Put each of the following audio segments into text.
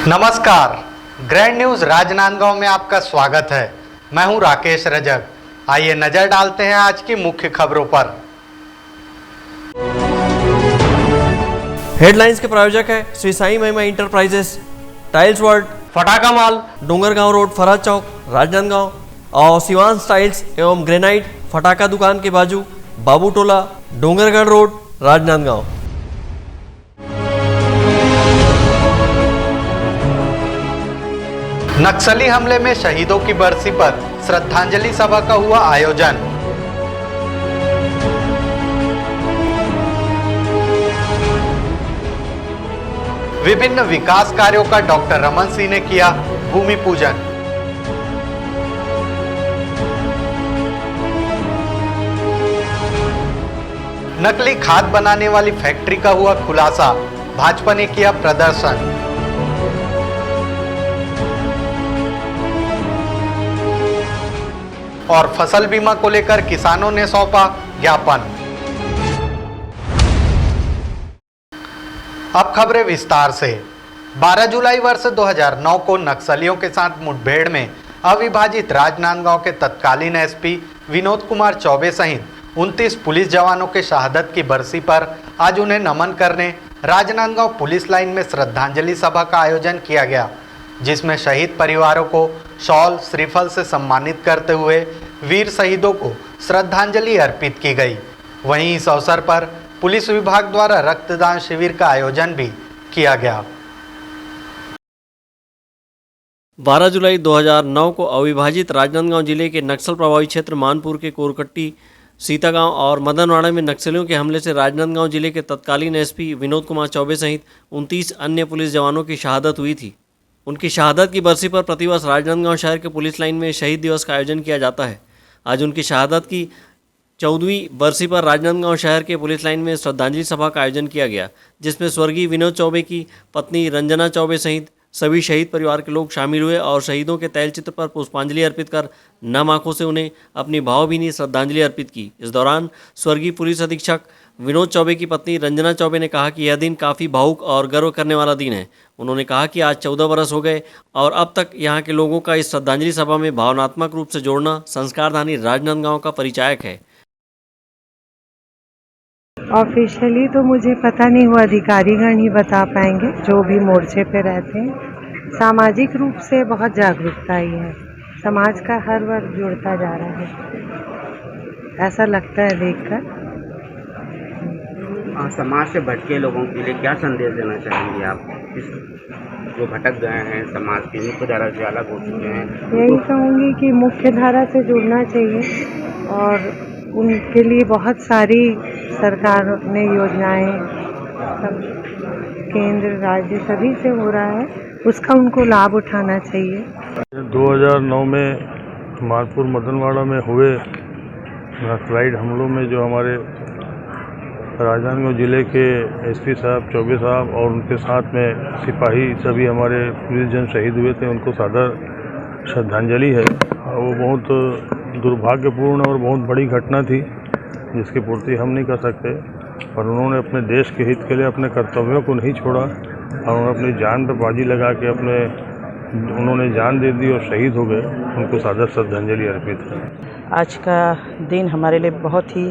नमस्कार, grand news Rajnandgaon में आपका स्वागत है। मैं हूं राकेश रजक। आइए नजर डालते हैं आज की मुख्य खबरों पर। हेडलाइंस के प्रायोजक है श्री साई महिमा इंटरप्राइजेस, टाइल्स वर्ल्ड, फटाका माल, डोंगरगांव रोड, फराज चौक, राजनांदगांव और शिवांश टाइल्स एवं ग्रेनाइट, फटाका दुकान के बाजू, बाबू टोला, डोंगरगढ़ रोड, राजनांदगांव। नक्सली हमले में शहीदों की बरसी पर श्रद्धांजलि सभा का हुआ आयोजन। विभिन्न विकास कार्यों का डॉक्टर रमन सिंह ने किया भूमि पूजन। नकली खाद बनाने वाली फैक्ट्री का हुआ खुलासा, भाजपा ने किया प्रदर्शन। और फसल बीमा को लेकर किसानों ने सौंपा ज्ञापन। अब खबरें विस्तार से। 12 जुलाई वर्ष 2009 को नक्सलियों के साथ मुठभेड़ में अविभाजित राजनांदगांव के तत्कालीन एसपी विनोद कुमार चौबे सहित 29 पुलिस जवानों के शहादत की बरसी पर आज उन्हें नमन करने राजनांदगांव पुलिस लाइन में श्रद्धांजलि सभा का आयोजन किया गया, जिसमें शहीद परिवारों को शॉल श्रीफल से सम्मानित करते हुए वीर शहीदों को श्रद्धांजलि अर्पित की गई। वहीं इस अवसर पर पुलिस विभाग द्वारा रक्तदान शिविर का आयोजन भी किया गया। 12 जुलाई 2009 को अविभाजित राजनांदगांव जिले के नक्सल प्रभावित क्षेत्र मानपुर के कोरकट्टी, सीतागांव और मदनवाड़ा में नक्सलियों के हमले से राजनांदगांव जिले के तत्कालीन एसपी विनोद कुमार चौबे सहित 29 अन्य पुलिस जवानों की शहादत हुई थी। उनकी शहादत की बरसी पर प्रतिवर्ष राजनांदगांव शहर के पुलिस लाइन में शहीद दिवस का आयोजन किया जाता है। आज उनकी शहादत की 14वीं बरसी पर राजनांदगांव शहर के पुलिस लाइन में श्रद्धांजलि सभा का आयोजन किया गया, जिसमें स्वर्गीय विनोद चौबे की पत्नी रंजना चौबे सहित सभी शहीद परिवार के लोग शामिल हुए और शहीदों के तैलचित्र पर पुष्पांजलि अर्पित कर नम आंखों से उन्हें अपनी भावभीनी श्रद्धांजलि अर्पित की। इस दौरान स्वर्गीय पुलिस अधीक्षक विनोद चौबे की पत्नी रंजना चौबे ने कहा कि यह दिन काफ़ी भावुक और गर्व करने वाला दिन है। उन्होंने कहा कि आज 14 बरस हो गए और अब तक यहाँ के लोगों का इस श्रद्धांजलि सभा में भावनात्मक रूप से जोड़ना संस्कारधानी राजनांदगांव का परिचायक है। ऑफिशियली तो मुझे पता नहीं, वो अधिकारीगण ही बता पाएंगे जो भी मोर्चे पे रहते हैं। सामाजिक रूप से बहुत जागरूकता आई है, समाज का हर वर्ग जुड़ता जा रहा है, ऐसा लगता है देखकर। समाज से भटके लोगों के लिए क्या संदेश देना चाहेंगे आप, जो भटक गए हैं, समाज की मुख्य धारा से अलग हो चुके हैं? यही कहूँगी कि मुख्य धारा से जुड़ना चाहिए और उनके लिए बहुत सारी सरकार ने योजनाएं, सब केंद्र राज्य सभी से हो रहा है, उसका उनको लाभ उठाना चाहिए। 2009 में मानपुर मदनवाड़ा में हुए नक्सलाइट हमलों में जो हमारे राजनांदगांव जिले के एसपी साहब, चौबे साहब और उनके साथ में सिपाही सभी हमारे पुलिस जन शहीद हुए थे, उनको सादर श्रद्धांजलि है। वो बहुत दुर्भाग्यपूर्ण और बहुत बड़ी घटना थी, जिसकी पूर्ति हम नहीं कर सकते, पर उन्होंने अपने देश के हित के लिए अपने कर्तव्यों को नहीं छोड़ा और उन्होंने अपनी जान पर बाजी लगा के उन्होंने जान दे दी और शहीद हो गए। उनको सादर श्रद्धांजलि अर्पित है। आज का दिन हमारे लिए बहुत ही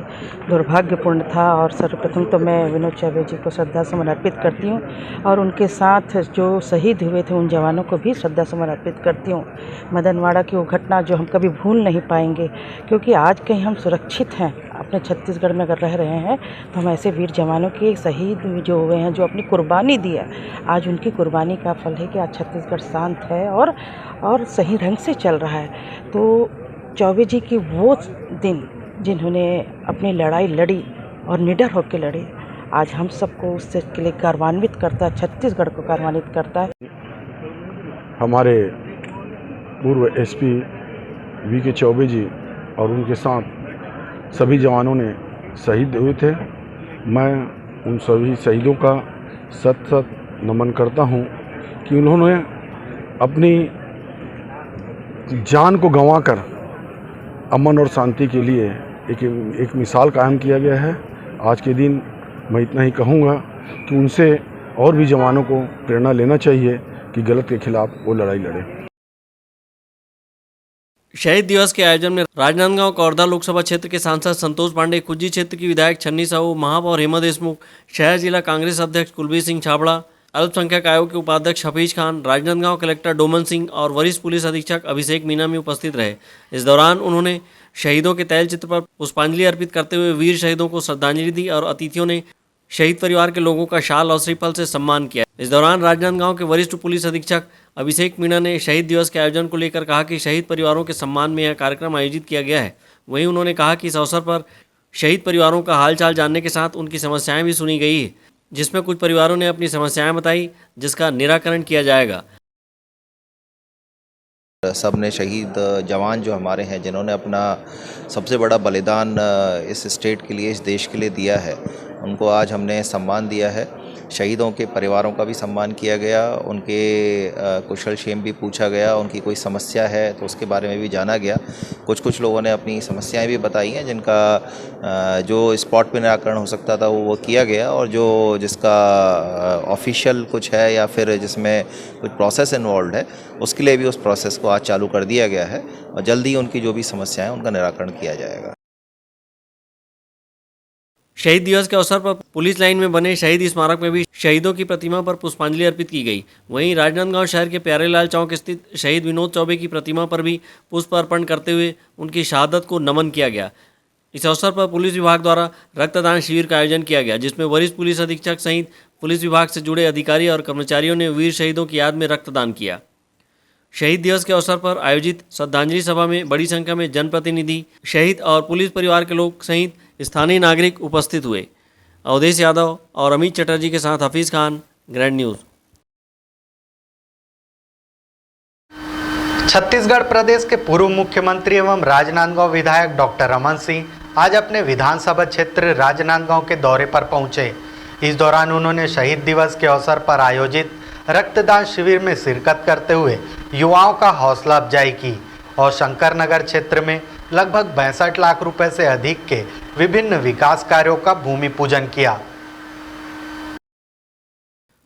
दुर्भाग्यपूर्ण था और सर्वप्रथम तो मैं विनोद चौबे जी को श्रद्धा सुमन अर्पित करती हूँ और उनके साथ जो शहीद हुए थे उन जवानों को भी श्रद्धा सुमन अर्पित करती हूँ। मदनवाड़ा की वो घटना जो हम कभी भूल नहीं पाएंगे, क्योंकि आज कहीं हम सुरक्षित हैं अपने छत्तीसगढ़ में अगर रह रहे हैं तो हम ऐसे वीर जवानों के शहीद जो हुए हैं, जो अपनी कुर्बानी दी है, आज उनकी कुर्बानी का फल है कि आज छत्तीसगढ़ शांत है और सही ढंग से चल रहा है। तो चौबे जी की वो दिन जिन्होंने अपनी लड़ाई लड़ी और निडर होकर लड़ी, आज हम सबको उससे के लिए गौरवान्वित करता है, छत्तीसगढ़ को गौरवान्वित करता है। हमारे पूर्व एसपी वी.के. चौबे जी और उनके साथ सभी जवानों ने शहीद हुए थे। मैं उन सभी शहीदों का सत नमन करता हूं कि उन्होंने अपनी जान को गंवाकर अमन और शांति के लिए एक मिसाल कायम किया गया है। आज के दिन मैं इतना ही कहूँगा कि उनसे और भी जवानों को प्रेरणा लेना चाहिए कि गलत के खिलाफ वो लड़ाई लड़े। शहीद दिवस के आयोजन में राजनांदगांव कवर्धा लोकसभा क्षेत्र के सांसद संतोष पांडे, कुज्जी क्षेत्र की विधायक छन्नी साहू, महापौर हेमा देशमुख, शहर जिला कांग्रेस अध्यक्ष कुलबीर सिंह छाबड़ा, अल्पसंख्यक आयोग के उपाध्यक्ष हफीज खान, राजनांदगांव कलेक्टर डोमन सिंह और वरिष्ठ पुलिस अधीक्षक अभिषेक मीना में उपस्थित रहे। इस दौरान उन्होंने शहीदों के तैल चित्र पर पुष्पांजलि अर्पित करते हुए वीर शहीदों को श्रद्धांजलि दी और अतिथियों ने शहीद परिवार के लोगों का शाल और श्रीफल से सम्मान किया। इस दौरान राजनांदगांव के वरिष्ठ पुलिस अधीक्षक अभिषेक मीना ने शहीद दिवस के आयोजन को लेकर कहा कि शहीद परिवारों के सम्मान में यह कार्यक्रम आयोजित किया गया है। वहीं उन्होंने कहा कि इस अवसर पर शहीद परिवारों का हालचाल जानने के साथ उनकी समस्याएं भी सुनी गई है, जिसमें कुछ परिवारों ने अपनी समस्याएं बताई, जिसका निराकरण किया जाएगा। सब ने शहीद जवान जो हमारे हैं, जिन्होंने अपना सबसे बड़ा बलिदान इस स्टेट के लिए, इस देश के लिए दिया है, उनको आज हमने सम्मान दिया है। शहीदों के परिवारों का भी सम्मान किया गया, उनके कुशल क्षेम भी पूछा गया, उनकी कोई समस्या है तो उसके बारे में भी जाना गया। कुछ लोगों ने अपनी समस्याएं भी बताई हैं, जिनका जो स्पॉट पे निराकरण हो सकता था वो किया गया, और जिसका ऑफिशियल कुछ है या फिर जिसमें कुछ प्रोसेस इन्वॉल्व है, उसके लिए भी उस प्रोसेस को आज चालू कर दिया गया है और जल्दी उनकी जो भी समस्याएं हैं उनका निराकरण किया जाएगा। शहीद दिवस के अवसर पर पुलिस लाइन में बने शहीद स्मारक में भी शहीदों की प्रतिमा पर पुष्पांजलि अर्पित की गई। वहीं राजनांदगांव शहर के प्यारेलाल चौक स्थित शहीद विनोद चौबे की प्रतिमा पर भी पुष्प अर्पण करते हुए उनकी शहादत को नमन किया गया। इस अवसर पर पुलिस विभाग द्वारा रक्तदान शिविर का आयोजन किया गया, जिसमें वरिष्ठ पुलिस अधीक्षक सहित पुलिस विभाग से जुड़े अधिकारी और कर्मचारियों ने वीर शहीदों की याद में रक्तदान किया। शहीद दिवस के अवसर पर आयोजित श्रद्धांजलि सभा में बड़ी संख्या में जनप्रतिनिधि, शहीद और पुलिस परिवार के लोग सहित स्थानीय नागरिक उपस्थित हुए। अवधेश यादव और अमित चटर्जी के साथ हफीज खान, ग्रैंड न्यूज़। छत्तीसगढ़ प्रदेश के पूर्व मुख्यमंत्री एवं राजनांदगांव विधायक डॉक्टर रमन सिंह आज अपने विधानसभा क्षेत्र राजनांदगांव के दौरे पर पहुंचे। इस दौरान उन्होंने शहीद दिवस के अवसर पर आयोजित रक्तदान शिविर में शिरकत करते हुए युवाओं का हौसला अफजाई की और शंकर नगर क्षेत्र में लगभग 62 लाख रुपए से अधिक के विभिन्न विकास कार्यों का भूमि पूजन किया।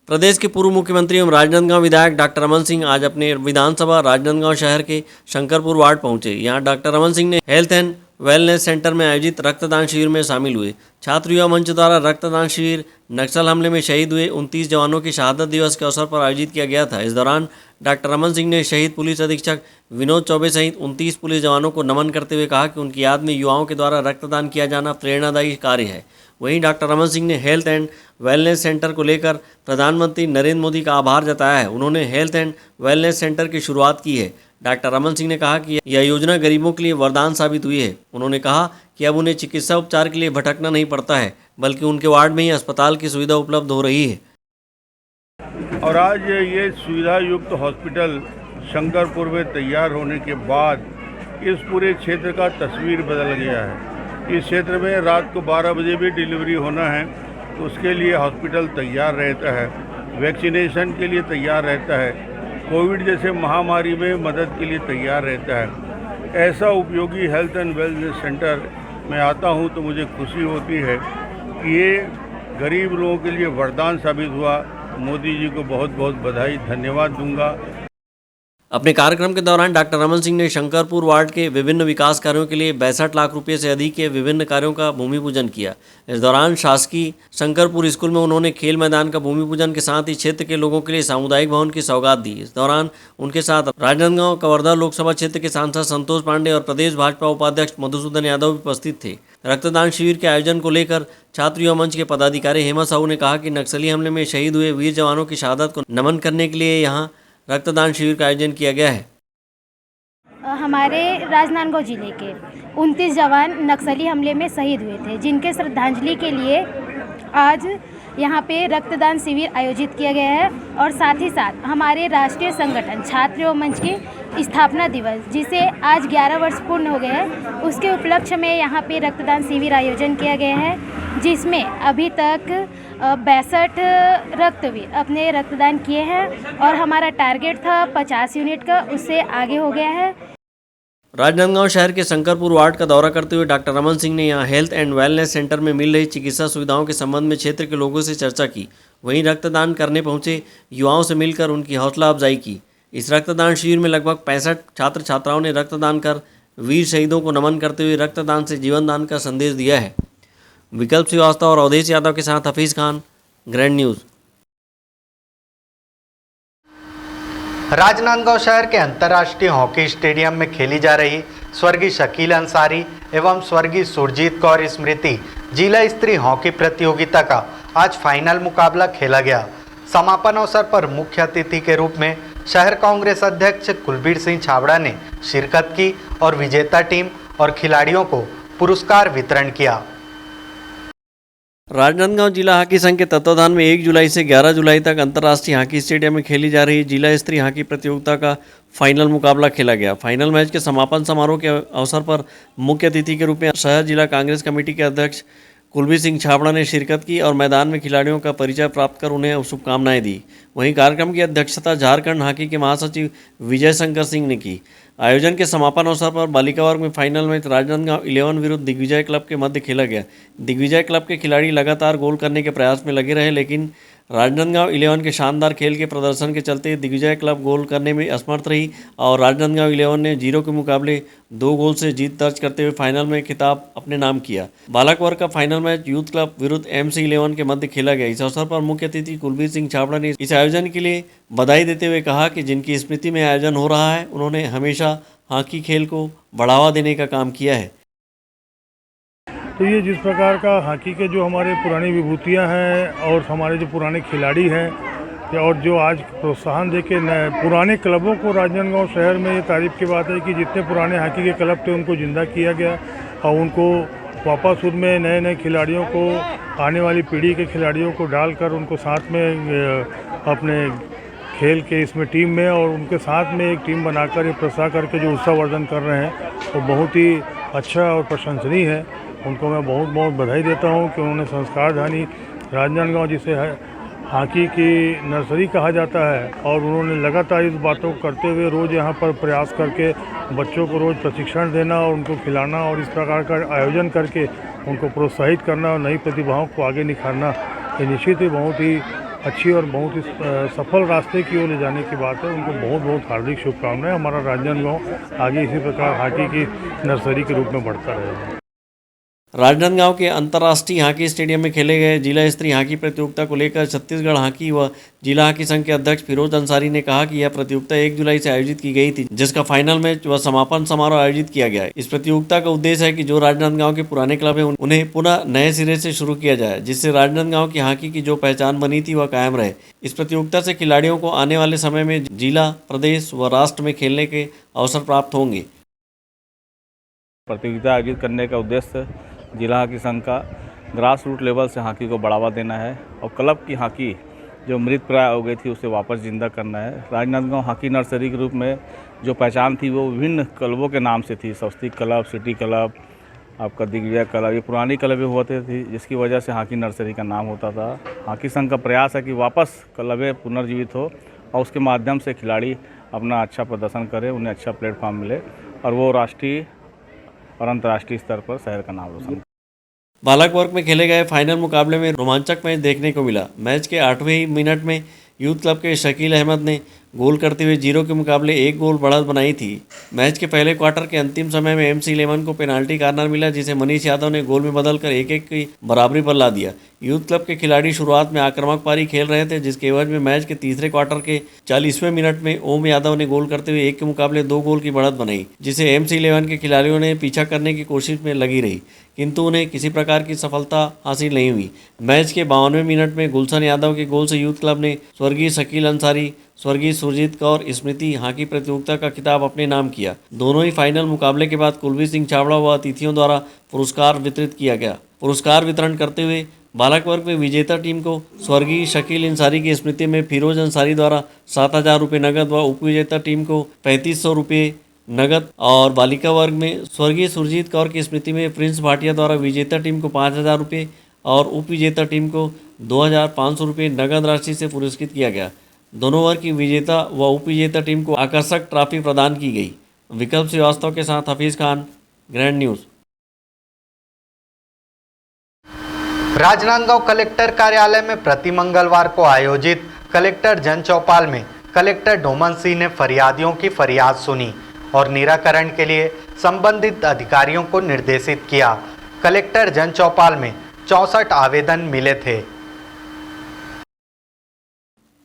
प्रदेश के पूर्व मुख्यमंत्री एवं राजनांदगांव विधायक डॉक्टर रमन सिंह आज अपने विधानसभा राजनांदगांव शहर के शंकरपुर वार्ड पहुंचे। यहां डॉक्टर रमन सिंह ने हेल्थ एंड वेलनेस सेंटर में आयोजित रक्तदान शिविर में शामिल हुए। छात्र युवा मंच द्वारा रक्तदान शिविर नक्सल हमले में शहीद हुए 29 जवानों की शहादत दिवस के अवसर पर आयोजित किया गया था। इस दौरान डॉक्टर रमन सिंह ने शहीद पुलिस अधीक्षक विनोद चौबे सहित 29 पुलिस जवानों को नमन करते हुए कहा कि उनकी याद में युवाओं के द्वारा रक्तदान किया जाना प्रेरणादायी कार्य है। वहीं डॉक्टर रमन सिंह ने हेल्थ एंड वेलनेस सेंटर को लेकर प्रधानमंत्री नरेंद्र मोदी का आभार जताया है। उन्होंने हेल्थ एंड वेलनेस सेंटर की शुरुआत की है। डॉक्टर रमन सिंह ने कहा कि यह योजना गरीबों के लिए वरदान साबित हुई है। उन्होंने कहा कि अब उन्हें चिकित्सा उपचार के लिए भटकना नहीं पड़ता है, बल्कि उनके वार्ड में ही अस्पताल की सुविधा उपलब्ध हो रही है। और आज ये सुविधा युक्त हॉस्पिटल शंकरपुर में तैयार होने के बाद इस पूरे क्षेत्र का तस्वीर बदल गया है। इस क्षेत्र में रात को 12 बजे भी डिलीवरी होना है तो उसके लिए हॉस्पिटल तैयार रहता है, वैक्सीनेशन के लिए तैयार रहता है, कोविड जैसे महामारी में मदद के लिए तैयार रहता है। ऐसा उपयोगी हेल्थ एंड वेलनेस सेंटर में आता हूं तो मुझे खुशी होती है कि ये गरीब लोगों के लिए वरदान साबित हुआ। मोदी जी को बहुत बहुत बधाई, धन्यवाद दूंगा। अपने कार्यक्रम के दौरान डॉक्टर रमन सिंह ने शंकरपुर वार्ड के विभिन्न विकास कार्यों के लिए 62 लाख रुपए से अधिक के विभिन्न कार्यों का भूमि पूजन किया। इस दौरान शासकीय शंकरपुर स्कूल में उन्होंने खेल मैदान का भूमि पूजन के साथ ही क्षेत्र के लोगों के लिए सामुदायिक भवन की सौगात दी। इस दौरान उनके साथ राजनांदगांव कवर्धा लोकसभा क्षेत्र के सांसद संतोष पांडे और प्रदेश भाजपा उपाध्यक्ष मधुसूदन यादव भी उपस्थित थे। रक्तदान शिविर के आयोजन को लेकर छात्र युवा मंच के पदाधिकारी हेमा साहू ने कहा कि नक्सली हमले में शहीद हुए वीर जवानों की शहादत को नमन करने के लिए यहाँ रक्तदान शिविर का आयोजन किया गया है। हमारे राजनांदगांव जिले के 29 जवान नक्सली हमले में शहीद हुए थे, जिनके श्रद्धांजलि के लिए आज यहाँ पे रक्तदान शिविर आयोजित किया गया है। और साथ ही साथ हमारे राष्ट्रीय संगठन छात्र युवा मंच की स्थापना दिवस, जिसे आज 11 वर्ष पूर्ण हो गए हैं, उसके उपलक्ष्य में यहाँ पे रक्तदान शिविर आयोजन किया गया है, जिसमें अभी तक 62 रक्तवीर अपने रक्तदान किए हैं और हमारा टारगेट था 50 यूनिट का, उससे आगे हो गया है। राजनांदगांव शहर के शंकरपुर वार्ड का दौरा करते हुए डॉक्टर रमन सिंह ने यहां हेल्थ एंड वेलनेस सेंटर में मिल रही चिकित्सा सुविधाओं के संबंध में क्षेत्र के लोगों से चर्चा की। वहीं रक्तदान करने पहुंचे युवाओं से मिलकर उनकी हौसला अफजाई की। इस रक्तदान शिविर में लगभग 65 छात्र छात्राओं ने रक्तदान कर वीर शहीदों को नमन करते हुए रक्तदान से जीवन दान का संदेश दिया है। विकल्प श्रीवास्तव और अवधेश यादव के साथ हफीज़ खान, ग्रैंड न्यूज़। राजनांदगांव शहर के अंतर्राष्ट्रीय हॉकी स्टेडियम में खेली जा रही स्वर्गीय शकील अंसारी एवं स्वर्गीय सुरजीत कौर स्मृति जिला स्तरीय हॉकी प्रतियोगिता का आज फाइनल मुकाबला खेला गया। समापन अवसर पर मुख्य अतिथि के रूप में शहर कांग्रेस अध्यक्ष कुलबीर सिंह छाबड़ा ने शिरकत की और विजेता टीम और खिलाड़ियों को पुरस्कार वितरण किया। राजनांदगांव जिला हॉकी संघ के तत्वाधान में 1 जुलाई से 11 जुलाई तक अंतर्राष्ट्रीय हॉकी स्टेडियम में खेली जा रही जिला स्तरीय हॉकी प्रतियोगिता का फाइनल मुकाबला खेला गया। फाइनल मैच के समापन समारोह के अवसर पर मुख्य अतिथि के रूप में शहर जिला कांग्रेस कमेटी के अध्यक्ष कुलबीर सिंह छाबड़ा ने शिरकत की और मैदान में खिलाड़ियों का परिचय प्राप्त कर उन्हें शुभकामनाएं दी। वहीं कार्यक्रम की अध्यक्षता झारखंड हॉकी के महासचिव विजय शंकर सिंह ने की। आयोजन के समापन अवसर पर बालिका वर्ग में फाइनल मैच राजनांदगांव 11 विरुद्ध दिग्विजय क्लब के मध्य खेला गया। दिग्विजय क्लब के खिलाड़ी लगातार गोल करने के प्रयास में लगे रहे, लेकिन राजनांदगांव 11 के शानदार खेल के प्रदर्शन के चलते दिग्विजय क्लब गोल करने में असमर्थ रही और राजनांदगांव 11 ने 0 के मुकाबले 2 गोल से जीत दर्ज करते हुए फाइनल में खिताब अपने नाम किया। बालक वर्ग का फाइनल मैच यूथ क्लब विरुद्ध MC 11 के मध्य खेला गया। इस अवसर पर मुख्य अतिथि कुलबीर सिंह छाबड़ा ने इस आयोजन के लिए बधाई देते हुए कहा कि जिनकी स्मृति में आयोजन हो रहा है उन्होंने हमेशा हॉकी खेल को बढ़ावा देने का काम किया है। तो ये जिस प्रकार का हॉकी के जो हमारे पुरानी विभूतियाँ हैं और हमारे जो पुराने खिलाड़ी हैं और जो आज प्रोत्साहन देके पुराने क्लबों को राजनांदगांव शहर में ये तारीफ़ की बात है कि जितने पुराने हॉकी के क्लब थे उनको ज़िंदा किया गया और उनको वापस उनमें नए नए खिलाड़ियों को, आने वाली पीढ़ी के खिलाड़ियों को डालकर उनको साथ में अपने खेल के इसमें टीम में और उनके साथ में एक टीम बनाकर ये प्रोत्साहन करके जो उत्साहवर्धन कर रहे हैं वो बहुत ही अच्छा और प्रशंसनीय है। उनको मैं बहुत बहुत बधाई देता हूं कि उन्होंने संस्कारधानी राजनांदगांव जिसे हॉकी की नर्सरी कहा जाता है और उन्होंने लगातार इस बातों को करते हुए रोज़ यहाँ पर प्रयास करके बच्चों को रोज़ प्रशिक्षण देना और उनको खिलाना और इस प्रकार का आयोजन करके उनको प्रोत्साहित करना और नई प्रतिभाओं को आगे निखारना, ये निश्चित ही बहुत ही अच्छी और बहुत ही सफल रास्ते की ओर ले जाने की बात है। उनको बहुत बहुत हार्दिक शुभकामनाएं। हमारा राजनांदगांव आगे इसी प्रकार हॉकी की नर्सरी के रूप में बढ़ता रहेगा। राजनांदगांव के अंतर्राष्ट्रीय हॉकी स्टेडियम में खेले गए जिला स्तरीय हॉकी प्रतियोगिता को लेकर छत्तीसगढ़ हॉकी व जिला हॉकी संघ के अध्यक्ष फिरोज अंसारी ने कहा कि यह प्रतियोगिता 1 जुलाई से आयोजित की गई थी, जिसका फाइनल मैच व समापन समारोह आयोजित किया गया है। इस प्रतियोगिता का उद्देश्य है कि जो राजनांदगांव के पुराने क्लब हैं उन्हें पुनः नए सिरे से शुरू किया जाए, जिससे राजनांदगांव की हॉकी की जो पहचान बनी थी वह कायम रहे। इस प्रतियोगिता से खिलाड़ियों को आने वाले समय में जिला, प्रदेश व राष्ट्र में खेलने के अवसर प्राप्त होंगे। प्रतियोगिता आयोजित करने का उद्देश्य जिला हॉकी संघ का ग्रास रूट लेवल से हॉकी को बढ़ावा देना है और क्लब की हॉकी जो मृत प्राय हो गई थी उसे वापस जिंदा करना है। राजनांदगांव हॉकी नर्सरी के रूप में जो पहचान थी वो विभिन्न क्लबों के नाम से थी, स्वस्तिक क्लब, सिटी क्लब, आपका दिग्विजय क्लब, ये पुरानी क्लबें होते थी जिसकी वजह से हॉकी नर्सरी का नाम होता था। हॉकी संघ का प्रयास है कि वापस क्लबें पुनर्जीवित हो और उसके माध्यम से खिलाड़ी अपना अच्छा प्रदर्शन करें, उन्हें अच्छा प्लेटफॉर्म मिले और वो राष्ट्रीय और अंतर्राष्ट्रीय स्तर पर शहर का नाम रोशन। बालक वर्ग में खेले गए फाइनल मुकाबले में रोमांचक मैच देखने को मिला। मैच के 8वें मिनट में यूथ क्लब के शकील अहमद ने गोल करते हुए 0 के मुकाबले 1 गोल बढ़त बनाई थी। मैच के पहले क्वार्टर के अंतिम समय में MC 11 को पेनाल्टी कार्नर मिला, जिसे मनीष यादव ने गोल में बदलकर 1-1 की बराबरी पर ला दिया। यूथ क्लब के खिलाड़ी शुरुआत में आक्रामक पारी खेल रहे थे, जिसके एवज में मैच के तीसरे क्वार्टर के 40वें मिनट में ओम यादव ने गोल करते हुए 1 के मुकाबले 2 गोल की बढ़त बनाई, जिसे MC 11 के खिलाड़ियों ने पीछा करने की कोशिश में लगी रही, किंतु उन्हें किसी प्रकार की सफलता हासिल नहीं हुई। मैच के 52वें मिनट में गुलशन यादव के गोल से यूथ क्लब ने स्वर्गीय शकील अंसारी, स्वर्गीय सुरजीत कौर स्मृति हॉकी प्रतियोगिता का खिताब अपने नाम किया। दोनों ही फाइनल मुकाबले के बाद कुलबीर सिंह छाबड़ा व अतिथियों द्वारा पुरस्कार वितरित किया गया। पुरस्कार वितरण करते हुए बालक वर्ग में विजेता टीम को स्वर्गीय शकील अंसारी की स्मृति में फिरोज अंसारी द्वारा 7,000 रुपये नगद व उपविजेता टीम को 3500 रुपये नगद और बालिका वर्ग में स्वर्गीय सुरजीत कौर की स्मृति में प्रिंस भाटिया द्वारा विजेता टीम को 5,000 रुपये और उपविजेता टीम को 2,500 रुपये नगद राशि से पुरस्कृत किया गया। दोनों वर्ग की विजेता व उपविजेता टीम को आकर्षक ट्रॉफी प्रदान की गई। विकल्प श्रीवास्तव के साथ Hafeez Khan, grand news. Rajnandgaon collector कार्यालय में प्रति मंगलवार को आयोजित कलेक्टर जन चौपाल में कलेक्टर डोमन सिंह ने फरियादियों की फरियाद सुनी और निराकरण के लिए संबंधित अधिकारियों को निर्देशित किया। कलेक्टर जन चौपाल में 64 आवेदन मिले थे।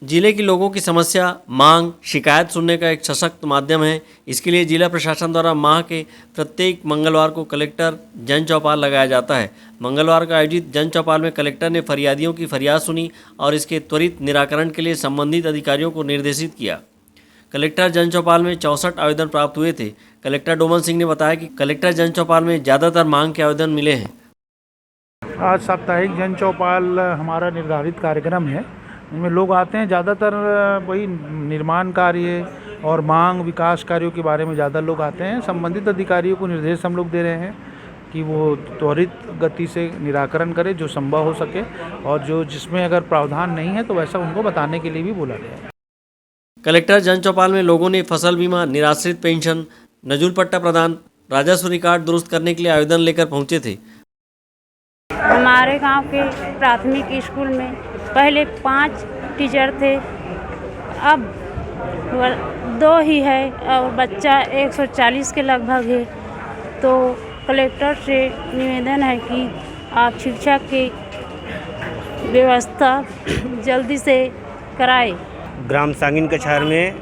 जिले के लोगों की समस्या, मांग, शिकायत सुनने का एक सशक्त माध्यम है। इसके लिए जिला प्रशासन द्वारा माह के प्रत्येक मंगलवार को कलेक्टर जन चौपाल लगाया जाता है। मंगलवार को आयोजित जन चौपाल में कलेक्टर ने फरियादियों की फरियाद सुनी और इसके त्वरित निराकरण के लिए संबंधित अधिकारियों को निर्देशित किया। कलेक्टर जन चौपाल में 64 आवेदन प्राप्त हुए थे। कलेक्टर डोमन सिंह ने बताया कि कलेक्टर जन चौपाल में ज़्यादातर मांग के आवेदन मिले हैं। आज साप्ताहिक जन चौपाल हमारा निर्धारित कार्यक्रम है। इनमें लोग आते हैं, ज़्यादातर वही निर्माण कार्य और मांग विकास कार्यों के बारे में ज़्यादा लोग आते हैं। संबंधित अधिकारियों को निर्देश हम लोग दे रहे हैं कि वो त्वरित गति से निराकरण करें जो संभव हो सके, और जो जिसमें अगर प्रावधान नहीं है तो वैसा उनको बताने के लिए भी बोला गया है। कलेक्टर जन चौपाल में लोगों ने फसल बीमा, निराश्रित पेंशन, नजूल पट्टा प्रदान, राजस्व रिकॉर्ड दुरुस्त करने के लिए आवेदन लेकर पहुंचे थे। हमारे गांव के प्राथमिक स्कूल में पहले 5 टीचर थे, अब 2 ही है और बच्चा 140 के लगभग है। तो कलेक्टर से निवेदन है कि आप शिक्षा की व्यवस्था जल्दी से कराएं। ग्राम सांगिन कछार में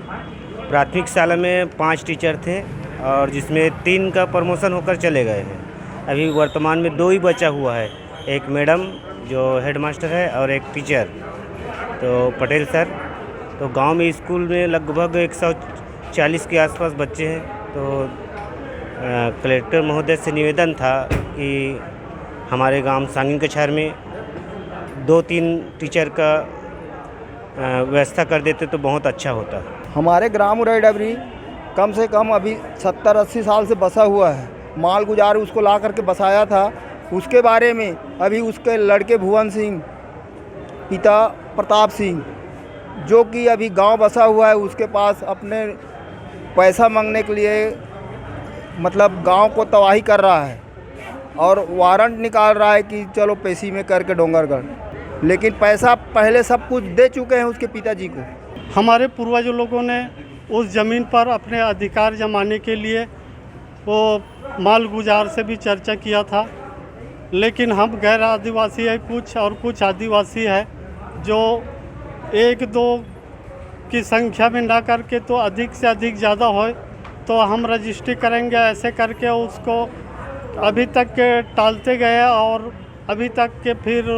प्राथमिक शाला में 5 टीचर थे और जिसमें 3 का प्रमोशन होकर चले गए हैं। अभी वर्तमान में 2 ही बचा हुआ है, एक मैडम जो हेडमास्टर है और एक टीचर तो पटेल सर। तो गांव में स्कूल में लगभग 140 के आसपास बच्चे हैं। तो कलेक्टर महोदय से निवेदन था कि हमारे गांव सांगिन कछार में 2-3 टीचर का व्यवस्था कर देते तो बहुत अच्छा होता। हमारे ग्राम उरई डबरी कम से कम अभी 70-80 साल से बसा हुआ है। माल गुजार उसको ला करके बसाया था। उसके बारे में अभी उसके लड़के भुवन सिंह, पिता प्रताप सिंह, जो कि अभी गांव बसा हुआ है, उसके पास अपने पैसा मांगने के लिए मतलब गांव को तबाही कर रहा है और वारंट निकाल रहा है कि चलो पैसी में करके डोंगरगढ़, लेकिन पैसा पहले सब कुछ दे चुके हैं उसके पिताजी को। हमारे पूर्वजों लोगों ने उस ज़मीन पर अपने अधिकार जमाने के लिए वो माल गुजार से भी चर्चा किया था, लेकिन हम गैर आदिवासी है कुछ और कुछ आदिवासी है जो 1-2 की संख्या में ना करके तो अधिक से अधिक ज़्यादा हो तो हम रजिस्ट्री करेंगे, ऐसे करके उसको अभी तक टालते गए और अभी तक के फिर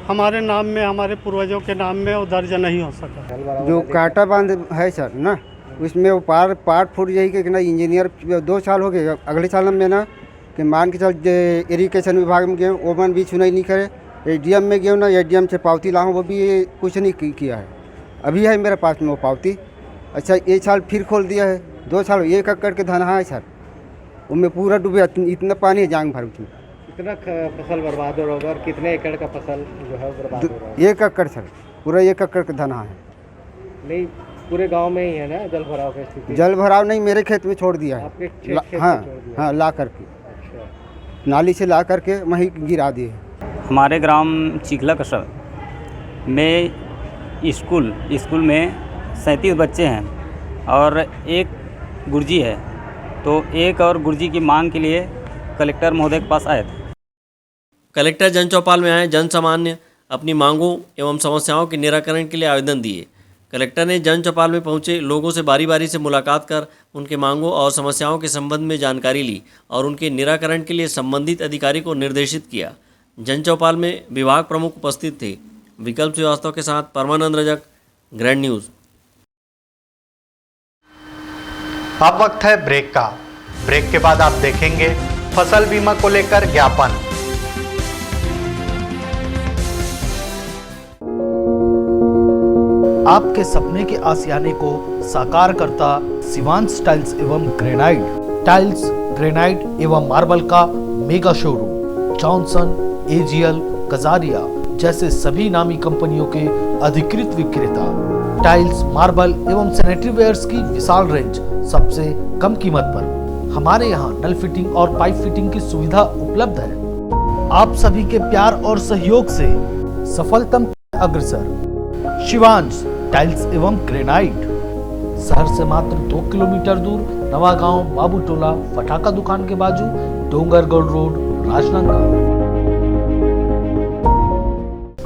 हमारे नाम में, हमारे पूर्वजों के नाम में वो दर्ज नहीं हो सका। जो कांटा बांध है सर ना, उसमें वो पार्ट फूट जाएगी कि ना। इंजीनियर 2 साल हो गए, अगले साल में ना कि मान के चल इरिगेशन विभाग में गए, ओमन भी सुनाई नहीं करे। एडीएम में गए ना, एडीएम से पावती लाऊँ, वो भी कुछ नहीं किया है। अभी है मेरे पास में वो पावती। अच्छा, 1 साल फिर खोल दिया है। 2 साल 1 एकड़ के धन है सर, उनमें पूरा डूबे, इतना पानी है जांग भर उसमें। कितना फसल बर्बाद हो रहा होगा और कितने एकड़ का फसल जो है बर्बाद हो रहा है? 1 एकड़ सर, पूरा 1 एकड़ का धन है। नहीं, पूरे गांव में ही है ना जल भराव की स्थिति? जल भराव नहीं, मेरे खेत में छोड़ दिया है। आपके खेत हाँ, में छोड़ दिया? हाँ, ला करके नाली से ला करके वहीं गिरा दिए। हमारे ग्राम चिखला कस्बा में स्कूल में 37 बच्चे हैं और 1 गुरुजी है। तो 1 और गुरुजी की मांग के लिए कलेक्टर महोदय के पास आए थे। कलेक्टर जन चौपाल में आए जन सामान्य अपनी मांगों एवं समस्याओं के निराकरण के लिए आवेदन दिए। कलेक्टर ने जन चौपाल में पहुंचे लोगों से बारी बारी से मुलाकात कर उनके मांगों और समस्याओं के संबंध में जानकारी ली और उनके निराकरण के लिए संबंधित अधिकारी को निर्देशित किया। जन चौपाल में विभाग प्रमुख उपस्थित थे। विकल्प श्रीवास्तव के साथ परमानंद रजक, ग्रैंड न्यूज़। अब वक्त है ब्रेक का। ब्रेक के बाद आप देखेंगे फसल बीमा को लेकर ज्ञापन। आपके सपने के आशियाने को साकार करता सिवांश टाइल्स एवं ग्रेनाइट। टाइल्स, ग्रेनाइट एवं मार्बल का mega showroom. Johnson, AGL, Kajaria जैसे सभी नामी कंपनियों के अधिकृत विक्रेता। टाइल्स, मार्बल एवं सैनिटरी वेयर्स की विशाल रेंज सबसे कम कीमत पर। हमारे यहाँ नल फिटिंग और पाइप फिटिंग की सुविधा उपलब्ध है। आप सभी के प्यार और सहयोग से सफलतम अग्रसर शिवांश टाइल्स एवं ग्रेनाइट, शहर से मात्र 2 किलोमीटर दूर, नवागांव बाबू टोला फटाका दुकान के बाजू, डोंगरगढ़ रोड, राजनांदगांव।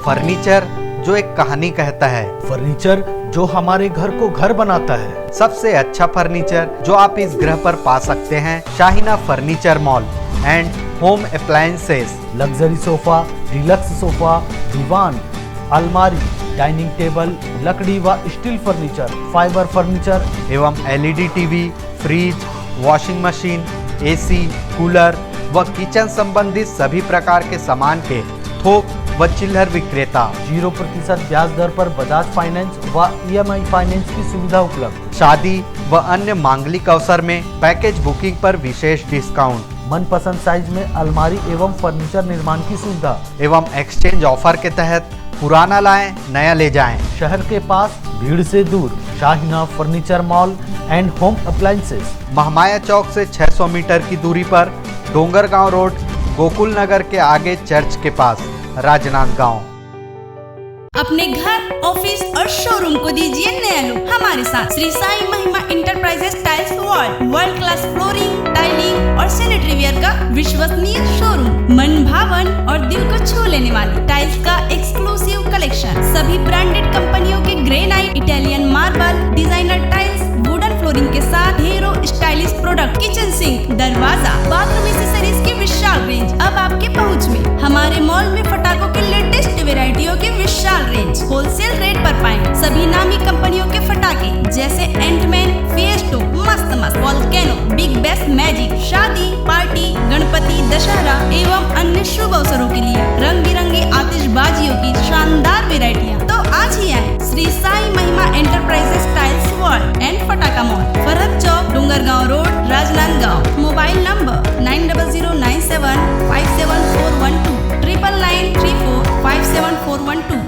फर्नीचर जो एक कहानी कहता है, फर्नीचर जो हमारे घर को घर बनाता है। सबसे अच्छा फर्नीचर जो आप इस ग्रह पर पा सकते हैं, Shahina furniture mall and home appliances. Luxury sofa, deluxe sofa, दीवान, अलमारी, डाइनिंग टेबल, लकड़ी व स्टील फर्नीचर, फाइबर फर्नीचर एवं LED TV, fridge, washing machine, AC, cooler व किचन संबंधित सभी प्रकार के सामान के थोक व चिल्लर विक्रेता। 0% ब्याज दर पर बजाज फाइनेंस व EMI फाइनेंस की सुविधा उपलब्ध। शादी व अन्य मांगलिक अवसर में पैकेज बुकिंग पर विशेष डिस्काउंट। मनपसंद साइज में अलमारी एवं फर्नीचर निर्माण की सुविधा एवं एक्सचेंज ऑफर के तहत पुराना लाएं नया ले जाएं। शहर के पास, भीड़ से दूर, Shahina furniture mall and home appliances, Mahamaya Chowk से 600 मीटर की दूरी पर, डोंगरगांव रोड, गोकुल नगर के आगे चर्च के पास, राजनांदगांव। अपने घर, ऑफिस और शोरूम को दीजिए नया लुक हमारे साथ। श्री साई महिमा enterprises tiles world class flooring, tiling और सैनिटरी वेयर का विश्वसनीय शोरूम। मन भावन और दिल को छू लेने वाली टाइल्स का एक्सक्लूसिव कलेक्शन। सभी ब्रांडेड कंपनियों के granite, Italian marble, designer tiles, wooden flooring के साथ ढेरों स्टाइलिश प्रोडक्ट, किचन सिंक, दरवाजा, बाथरूम एक्सेसरीज की विशाल रेंज अब आपके पहुंच में। हमारे मॉल में फटाकों के लेटेस्ट वेराइटियों के विशाल रेंज होलसेल रेट पर पाएं। सभी नामी कंपनियों के फटाके जैसे एंटमैन, फिएस्टो, मस्त, वोल्केनो, बिग बेस्ट, मैजिक, शादी, पार्टी, गणपति, दशहरा एवं अन्य शुभ अवसरों के लिए रंग बिरंगी आतिशबाजियों की शानदार वेराइटियाँ। तो आज ही आए Shri Sai Mahima enterprises tiles world and Fataka mall, Farhat Chowk, Dongargaon road, Rajnandgaon. Mobile number 9009757412 9934574412।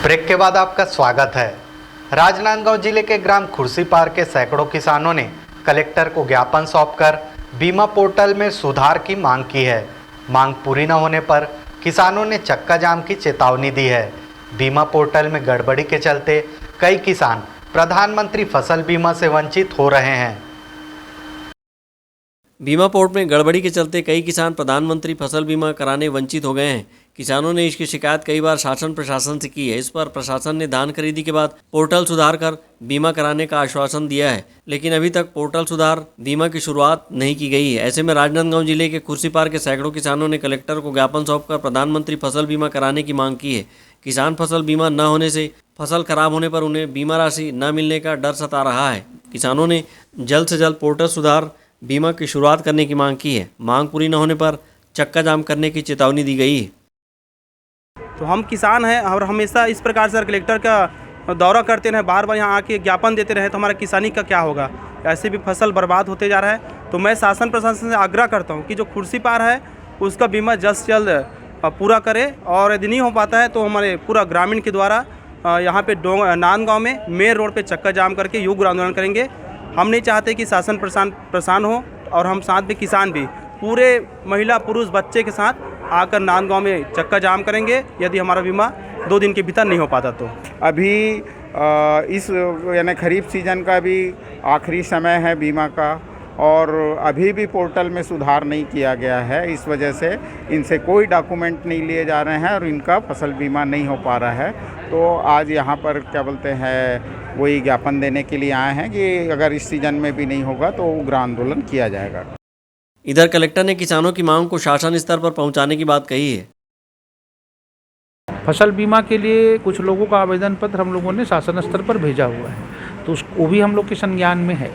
Break के बाद आपका स्वागत है। राजनांदगांव जिले के ग्राम खुर्सीपार के सैकड़ों किसानों ने कलेक्टर को ज्ञापन सौंपकर बीमा पोर्टल में सुधार की मांग की है। मांग पूरी न होने पर किसानों ने चक्का जाम की चेतावनी दी है। बीमा पोर्टल में गड़बड़ी के चलते कई किसान प्रधानमंत्री फसल बीमा से वंचित हो रहे हैं। बीमा पोर्ट में गड़बड़ी के चलते कई किसान प्रधानमंत्री फसल बीमा कराने वंचित हो गए हैं। किसानों ने इसकी शिकायत कई बार शासन प्रशासन से की है। इस पर प्रशासन ने धान खरीदी के बाद पोर्टल सुधार कर बीमा कराने का आश्वासन दिया है, लेकिन अभी तक पोर्टल सुधार बीमा की शुरुआत नहीं की गई है। ऐसे में राजनांदगांव जिले के खुर्सीपार के सैकड़ों किसानों ने कलेक्टर को ज्ञापन सौंपकर प्रधानमंत्री फसल बीमा कराने की मांग की है। किसान फसल बीमा न होने से फसल खराब होने पर उन्हें बीमा राशि न मिलने का डर सता रहा है। किसानों ने जल्द से जल्द पोर्टल सुधार बीमा की शुरुआत करने की मांग की है। मांग पूरी न होने पर चक्का जाम करने की चेतावनी दी गई है। तो हम किसान हैं और हमेशा इस प्रकार से कलेक्टर का दौरा करते रहे, बार बार यहाँ आके ज्ञापन देते रहे तो हमारा किसानी का क्या होगा। ऐसे भी फसल बर्बाद होते जा रहा है। तो मैं शासन प्रशासन से आग्रह करता हूँ कि जो कुर्सी पार है उसका बीमा जल्द से जल्द पूरा करे, और यदि नहीं हो पाता है तो हमारे पूरा ग्रामीण के द्वारा यहाँ पे नांदगांव में मेन रोड पे चक्का जाम करके युग आंदोलन करेंगे। हम नहीं चाहते कि शासन परेशान हो, और हम साथ में किसान भी पूरे महिला पुरुष बच्चे के साथ आकर नांदगांव में चक्का जाम करेंगे यदि हमारा बीमा 2 दिन के भीतर नहीं हो पाता तो। अभी इस यानी खरीफ सीजन का भी आखिरी समय है बीमा का, और अभी भी पोर्टल में सुधार नहीं किया गया है। इस वजह से इनसे कोई डॉक्यूमेंट नहीं लिए जा रहे हैं और इनका फसल बीमा नहीं हो पा रहा है। तो आज यहाँ पर क्या बोलते हैं वही ज्ञापन देने के लिए आए हैं कि अगर इस सीजन में भी नहीं होगा तो उग्र आंदोलन किया जाएगा। इधर कलेक्टर ने किसानों की मांग को शासन स्तर पर पहुंचाने की बात कही है। फसल बीमा के लिए कुछ लोगों का आवेदन पत्र हम लोगों ने शासन स्तर पर भेजा हुआ है, तो उसको भी हम लोग के संज्ञान में है।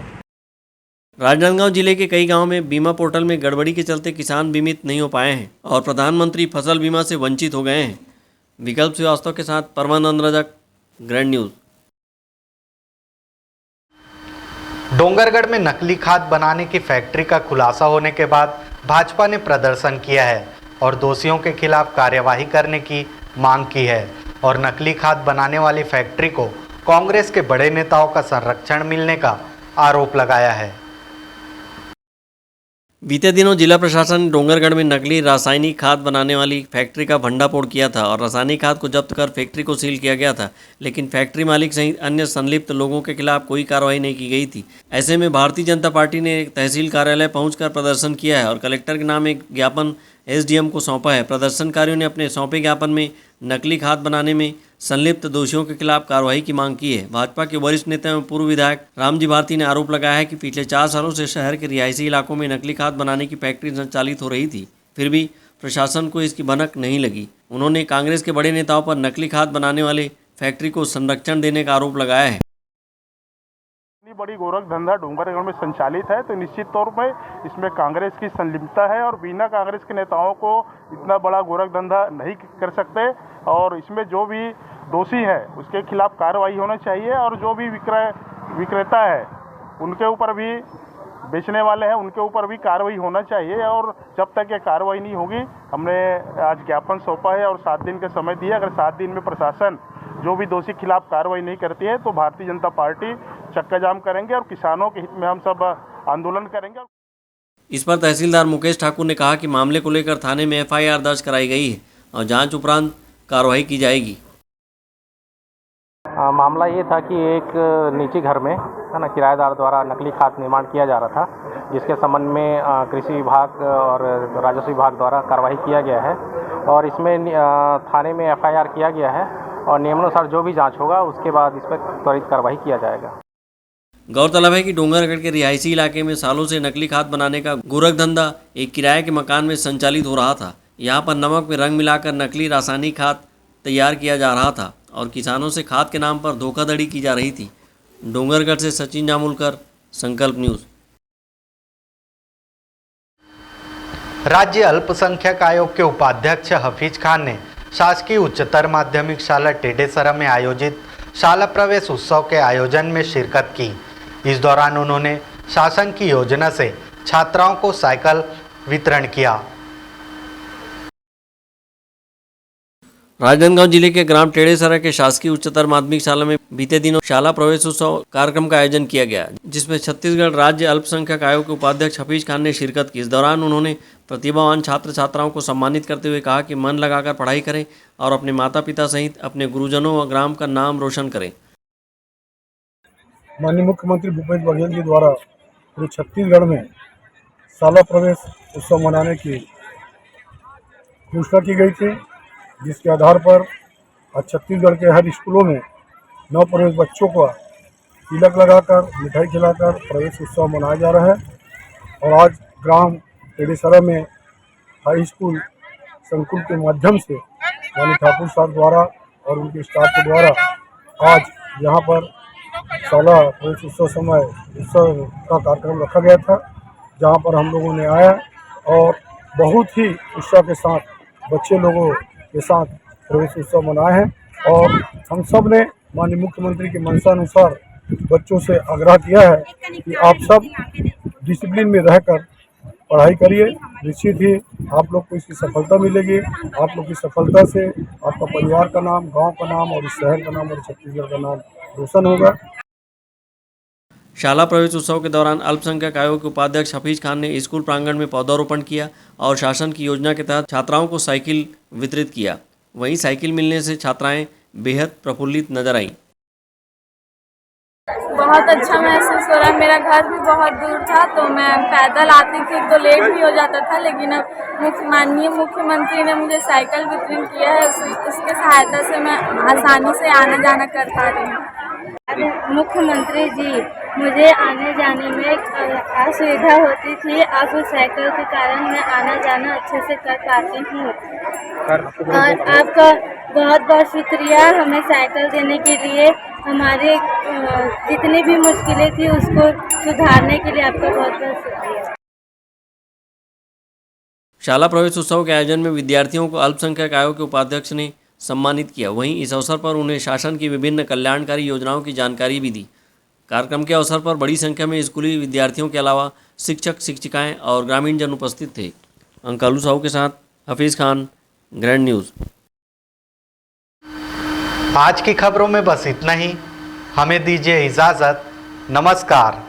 राजनांदगांव जिले के कई गांव में बीमा पोर्टल में गड़बड़ी के चलते किसान बीमित नहीं हो पाए हैं और प्रधानमंत्री फसल बीमा से वंचित हो गए हैं। विकल्प श्रीवास्तव के साथ परमानंद रजक, ग्रैंड न्यूज़। डोंगरगढ़ में नकली खाद बनाने की फैक्ट्री का खुलासा होने के बाद भाजपा ने प्रदर्शन किया है और दोषियों के खिलाफ कार्यवाही करने की मांग की है और नकली खाद बनाने वाली फैक्ट्री को कांग्रेस के बड़े नेताओं का संरक्षण मिलने का आरोप लगाया है। बीते दिनों जिला प्रशासन ने डोंगरगढ़ में नकली रासायनिक खाद बनाने वाली फैक्ट्री का भंडाफोड़ किया था और रासायनिक खाद को जब्त कर फैक्ट्री को सील किया गया था, लेकिन फैक्ट्री मालिक सहित अन्य संलिप्त लोगों के खिलाफ कोई कार्रवाई नहीं की गई थी। ऐसे में भारतीय जनता पार्टी ने तहसील कार्यालय पहुंचकर प्रदर्शन किया है और कलेक्टर के नाम एक ज्ञापन एसडीएम को सौंपा है। प्रदर्शनकारियों ने अपने सौंपे ज्ञापन में नकली खाद बनाने में संलिप्त दोषियों के खिलाफ कार्रवाई की मांग की है। भाजपा के वरिष्ठ नेता एवं पूर्व विधायक रामजी भारती ने आरोप लगाया है कि पिछले 4 सालों से शहर के रिहायशी इलाकों में नकली खाद बनाने की फैक्ट्री संचालित हो रही थी, फिर भी प्रशासन को इसकी भनक नहीं लगी। उन्होंने कांग्रेस के बड़े नेताओं पर नकली खाद बनाने वाले फैक्ट्री को संरक्षण देने का आरोप लगाया है। बड़ी गोरख धंधा डोंगरगढ़ में संचालित है तो निश्चित तौर पर इसमें कांग्रेस की संलिप्तता है और बिना कांग्रेस के नेताओं को इतना बड़ा गोरख धंधा नहीं कर सकते और इसमें जो भी दोषी है उसके खिलाफ कार्रवाई होना चाहिए और जो भी विक्रेता है उनके ऊपर भी, बेचने वाले हैं उनके ऊपर भी कार्रवाई होना चाहिए और जब तक ये कार्रवाई नहीं होगी हमने आज ज्ञापन सौंपा है और 7 दिन का समय दिया। अगर 7 दिन में प्रशासन जो भी दोषी खिलाफ कार्रवाई नहीं करती है तो भारतीय जनता पार्टी चक्का जाम करेंगे और किसानों के हित में हम सब आंदोलन करेंगे। इस पर तहसीलदार मुकेश ठाकुर ने कहा कि मामले को लेकर थाने में एफआईआर दर्ज कराई गई है और जांच उपरांत कार्रवाई की जाएगी। मामला ये था कि एक निजी घर में है ना किराएदार द्वारा नकली खाद निर्माण किया जा रहा था, जिसके संबंध में कृषि विभाग और राजस्व विभाग द्वारा कार्रवाई किया गया है और इसमें थाने में एफआईआर किया गया है और नियमानुसार जो भी जांच होगा उसके बाद इस पर त्वरित कार्रवाई किया जाएगा। गौरतलब है कि डोंगरगढ़ के रिहायशी इलाके में सालों से नकली खाद बनाने का गोरख धंधा एक किराए के मकान में संचालित हो रहा था। यहाँ पर नमक में रंग मिलाकर नकली रासायनिक खाद तैयार किया जा रहा था और किसानों से खाद के नाम पर धोखाधड़ी की जा रही थी। डोंगरगढ़ से सचिन जामुलकर, संकल्प न्यूज़। राज्य अल्पसंख्यक आयोग के उपाध्यक्ष हफीज खान ने शासकीय उच्चतर माध्यमिक शाला टेडेसरा में आयोजित शाला प्रवेश उत्सव के आयोजन में शिरकत की। इस दौरान उन्होंने शासन की योजना से छात्राओं को साइकिल वितरण किया। राजनांदगांव जिले के ग्राम टेडेसरा के शासकीय उच्चतर माध्यमिक शाला में बीते दिनों शाला प्रवेश उत्सव कार्यक्रम का आयोजन किया गया, जिसमें छत्तीसगढ़ राज्य अल्पसंख्यक आयोग के उपाध्यक्ष हफीज खान ने शिरकत की। इस दौरान उन्होंने प्रतिभावान छात्र छात्राओं को सम्मानित करते हुए कहा कि मन लगाकर पढ़ाई करें और अपने माता पिता सहित अपने गुरुजनों व ग्राम का नाम रोशन करें। माननीय मुख्यमंत्री भूपेश बघेल जी द्वारा पूरे छत्तीसगढ़ में शाला प्रवेश उत्सव मनाने की घोषणा की गई थी, जिसके आधार पर आज छत्तीसगढ़ के हर स्कूलों में नव प्रवेश बच्चों को तिलक लगाकर मिठाई खिलाकर प्रवेश उत्सव मनाया जा रहा है। और आज ग्राम टेडेसरा में हाई स्कूल संकुल के माध्यम से माननीय ठाकुर साहब द्वारा और उनके स्टाफ के द्वारा आज यहाँ पर शाला प्रवेश उत्सव का कार्यक्रम रखा गया था, जहाँ पर हम लोगों ने आया और बहुत ही उत्साह के साथ बच्चे लोगों के साथ प्रवेश उत्सव मनाए हैं। और हम सब ने माननीय मुख्यमंत्री के मंशानुसार बच्चों से आग्रह किया है कि आप सब डिसिप्लिन में रहकर पढ़ाई करिए, निश्चित ही आप लोग को इसकी सफलता मिलेगी। आप लोग की सफलता से आपका परिवार का नाम, गांव का नाम और इस शहर का नाम और छत्तीसगढ़ का नाम रोशन होगा। शाला प्रवेश उत्सव के दौरान अल्पसंख्यक आयोग के उपाध्यक्ष हफीज खान ने स्कूल प्रांगण में पौधारोपण किया और शासन की योजना के तहत छात्राओं को साइकिल वितरित किया। वहीं साइकिल मिलने से छात्राएं बेहद प्रफुल्लित नजर आईं। बहुत अच्छा महसूस हो रहा है। मेरा घर भी बहुत दूर था तो मैं पैदल आती थी तो लेट भी हो जाता था, लेकिन अब माननीय मुख्यमंत्री ने मुझे साइकिल वितरण किया है, उसके सहायता से मैं आसानी से आना जाना कर पा रही हूँ। मुख्यमंत्री जी, मुझे आने जाने में असुविधा होती थी, अब साइकिल के कारण मैं आना जाना अच्छे से कर पाती हूँ। और आपका बहुत बहुत शुक्रिया हमें साइकिल देने के लिए। हमारे जितनी भी मुश्किलें थी उसको सुधारने के लिए आपका बहुत बहुत शुक्रिया। शाला प्रवेश उत्सव के आयोजन में विद्यार्थियों को अल्पसंख्यक आयोग के उपाध्यक्ष ने सम्मानित किया। वहीं इस अवसर पर उन्हें शासन की विभिन्न कल्याणकारी योजनाओं की जानकारी भी दी। कार्यक्रम के अवसर पर बड़ी संख्या में स्कूली विद्यार्थियों के अलावा शिक्षक, शिक्षिकाएं और ग्रामीण जन उपस्थित थे। अंकालू साहू के साथ हफीज़ खान, ग्रैंड न्यूज़। आज की खबरों में बस इतना ही। हमें दीजिए इजाज़त। नमस्कार।